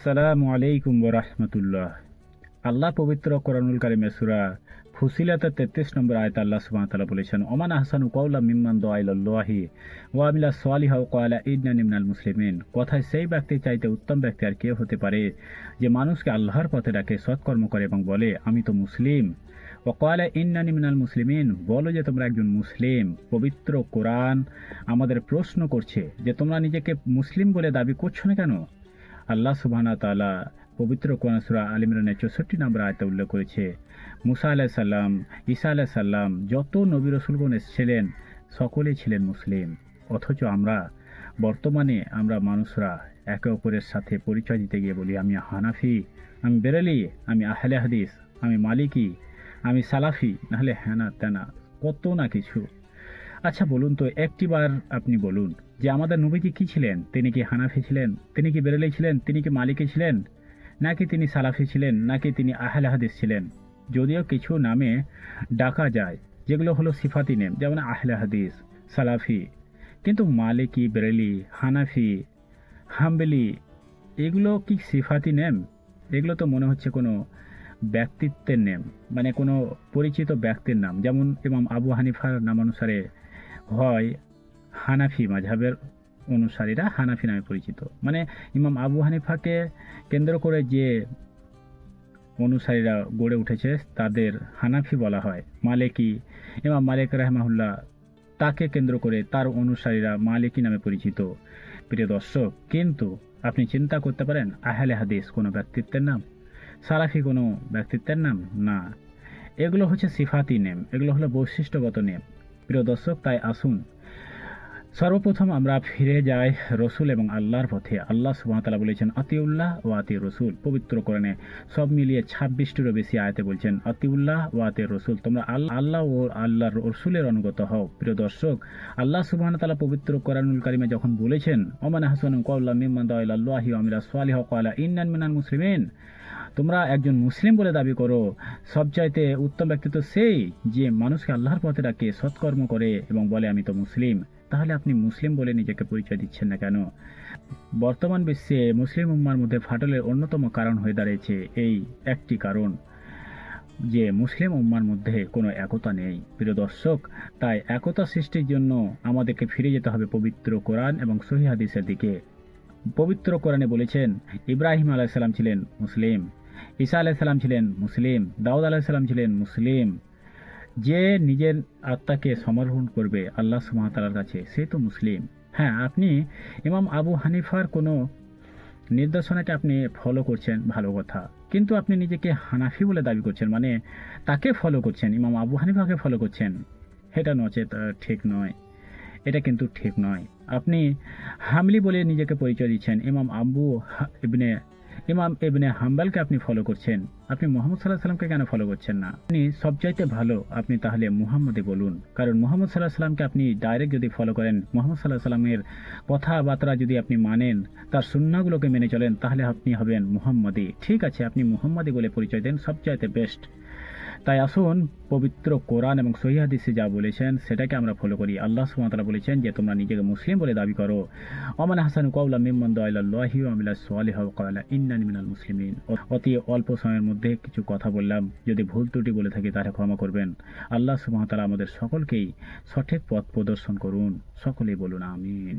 আসসালামু আলাইকুম রাহমাতুল্লাহ। আল্লাহ পবিত্র কোরআনুল কারিমে সূরা ফুসিলাতের 33 নম্বর আয়াতে আল্লাহ সুবহানাহু ওয়া তাআলা বলেছেন, ওমান আহসানু কাওলাম মিম্মান দুআ ইলাল্লাহি ওয়া আমিলা সলিহাও ওয়া ক্বালা ইন্নানি মিনাল মুসলিমিন। কথায় সেই ব্যক্তির চাইতে উত্তম ব্যক্তি আর কে হতে পারে যে মানুষকে আল্লাহর পথে ডাকে, সৎকর্ম করে এবং বলে আমি তো মুসলিম। ওয়া ক্বালা ইন্নানি মিনাল মুসলিমিন, বলো যে তোমরা একজন মুসলিম। পবিত্র কোরআন আমাদের প্রশ্ন করছে যে তোমরা নিজেকে মুসলিম বলে দাবি করছো না কেন? আল্লাহ সুবহানাহু ওয়া তাআলা পবিত্র কোরআন সূরা আল ইমরানের 64 নম্বর আয়াতে উল্লেখ করেছে, মুসা আলাইহিস সালাম, ঈসা আলাইহিস সালাম, যত নবী রাসূলগণ এসেছিলেন সকলেই ছিলেন মুসলিম। অথচ বর্তমানে আমরা মানুষরা একে অপরের সাথে পরিচয় দিতে গিয়ে বলি আমি হানাফি, আমি বেরেলি, আমি আহলে হাদিস, আমি মালিকি, আমি সালাফি, নাহলে হ্যানা ত্যানা কত না কিছু। আচ্ছা বলুন তো, একটিবার আপনি বলুন যে আমাদের নবীজি কি ছিলেন? তিনি কি হানাফি ছিলেন? তিনি কি বেরেলি ছিলেন? তিনি কি মালিকি ছিলেন? নাকি তিনি সালাফি ছিলেন? নাকি তিনি আহলে হাদিস ছিলেন? যদিও কিছু নামে ডাকা যায় যেগুলো হলো সিফাতি নেম, যেমন আহলে হাদিস, সালাফি, কিন্তু মালিকি, বেরেলি, হানাফি, হাম্বলি এগুলো কি সিফাতি নেম? এগুলো তো মনে হচ্ছে কোনো ব্যক্তিত্বের নেম, মানে কোনো পরিচিত ব্যক্তির নাম। যেমন ইমাম আবু হানিফার নামানুসারে হয় হানাফি মাযহাবের অনুসারীরা হানাফি নামে পরিচিত। মানে ইমাম আবু হানিফাকে কেন্দ্র করে যে অনুসারীরা গড়ে উঠেছে তাদের হানাফি বলা হয়। মালিকি, ইমাম মালিক রাহিমাহুল্লাহ, তাকে কেন্দ্র করে তার অনুসারীরা মালিকি নামে পরিচিত। প্রিয় দর্শক, কিন্তু আপনি চিন্তা করতে পারেন আহলে হাদিস কোনো ব্যক্তিত্বের নাম? সালাফি কোনো ব্যক্তিত্বের নাম? না, এগুলো হচ্ছে সিফাতি নেম, এগুলো হলো বৈশিষ্ট্যগত নেম। প্রিয় দর্শক, তাই আসুন সর্বপ্রথম আমরা ফিরে যাই রসুল এবং আল্লাহর পথে। আল্লাহ সুবহানাহু ওয়া তাআলা বলেছেন আতিউল্লাহ ও আতি রসুল। পবিত্র কোরআনে সব মিলিয়ে 26টিরও বেশি আয়াতে বলছেন আতিউল্লাহ ও আতি রসুল, তোমরা আল্লাহ ও আল্লাহর রসুলের অনুগত হও। প্রিয় দর্শক, আল্লাহ সুবহানাহু ওয়া তাআলা পবিত্র কোরআনুল কারিমে যখন বলেছেন ওমান আহসানু কাওলাম মিম্মান দুআ ইলাল্লাহি ওয়া আমিলা সলিহাও ওয়া ক্বালা ইন্নানি মিনাল মুসলিমিন, তোমরা একজন মুসলিম বলে দাবি করো, সবচাইতে উত্তম ব্যক্তি তো সেই যে মানুষকে আল্লাহর পথে ডাকে, সৎকর্ম করে এবং বলে আমি তো মুসলিম। তাহলে আপনি মুসলিম বলে নিজেকে পরিচয় দিচ্ছেন না কেন? বর্তমান বিশ্বে মুসলিম উম্মার মধ্যে ফাটলের অন্যতম কারণ হয়ে দাঁড়িয়েছে এই একটি কারণ যে মুসলিম উম্মার মধ্যে কোনো একতা নেই। প্রিয় দর্শক, তাই একতা সৃষ্টির জন্য আমাদেরকে ফিরে যেতে হবে পবিত্র কোরআন এবং সহিহ হাদিসের দিকে। পবিত্র কোরআনে বলেছেন ইব্রাহিম আলাইহিস সালাম ছিলেন মুসলিম, ঈসা আলাইহিস সালাম ছিলেন মুসলিম, দাউদ আলাইহিস সালাম ছিলেন মুসলিম। যে নিজের আত্মাকে সমর্পণ করবে আল্লাহ সুবহানাহু ওয়া তাআলার কাছে সে তো মুসলিম। হ্যাঁ, আপনি ইমাম আবু হানিফার কোনো নির্দেশনাকে আপনি ফলো করছেন, ভালো কথা, কিন্তু আপনি নিজেকে হানাফি বলে দাবি করছেন, মানে তাকে ফলো করছেন, ইমাম আবু হানিফাকে ফলো করছেন। এটা নচেত ঠিক নয়, এটা কিন্তু ঠিক নয়। আপনি হামলি বলে নিজেকে পরিচয় দিচ্ছেন, ইমাম ইবনে হাম্বলকে আপনি ফলো করছেন, আপনি মুহাম্মদ সাল্লাল্লাহু আলাইহি সাল্লামকে কেন ফলো করছেন না? আপনি সবচাইতে ভালো আপনি তাহলে মুহাম্মদই বলুন, কারণ মুহাম্মদ সাল্লাল্লাহু আলাইহি সাল্লামকে আপনি ডাইরেক্ট যদি ফলো করেন, মুহাম্মদ সাল্লাল্লাহু আলাইহি সাল্লামের কথাবার্তা যদি আপনি মানেন, তার সুন্নাহগুলোকে মেনে চলেন, তাহলে আপনি হবেন মুহাম্মদি। ঠিক আছে, আপনি মুহাম্মদি বলে পরিচয় দেন, সবচাইতে বেস্ট। তাই আসুন পবিত্র কোরআন এবং সহিহ হাদিসে যা বলেছেন সেটাকে আমরা ফলো করি। আল্লাহ সুবহানাহু ওয়া তাআলা বলেছেন যে তোমরা নিজেকে মুসলিম বলে দাবি করো। ওমান আহসানু কাওলাম মিম্মান দুআ ইলাল্লাহি ওয়া আমিলা সলিহাও ওয়া ক্বালা ইন্নানি মিনাল মুসলিমিন। অতি অল্প সময়ের মধ্যে কিছু কথা বললাম, যদি ভুল ত্রুটি বলে থাকি তাহলে ক্ষমা করবেন। আল্লাহ সুবহানাহু ওয়া তাআলা আমাদের সকলকেই সঠিক পথ প্রদর্শন করুন। সকলেই বলুন আমিন।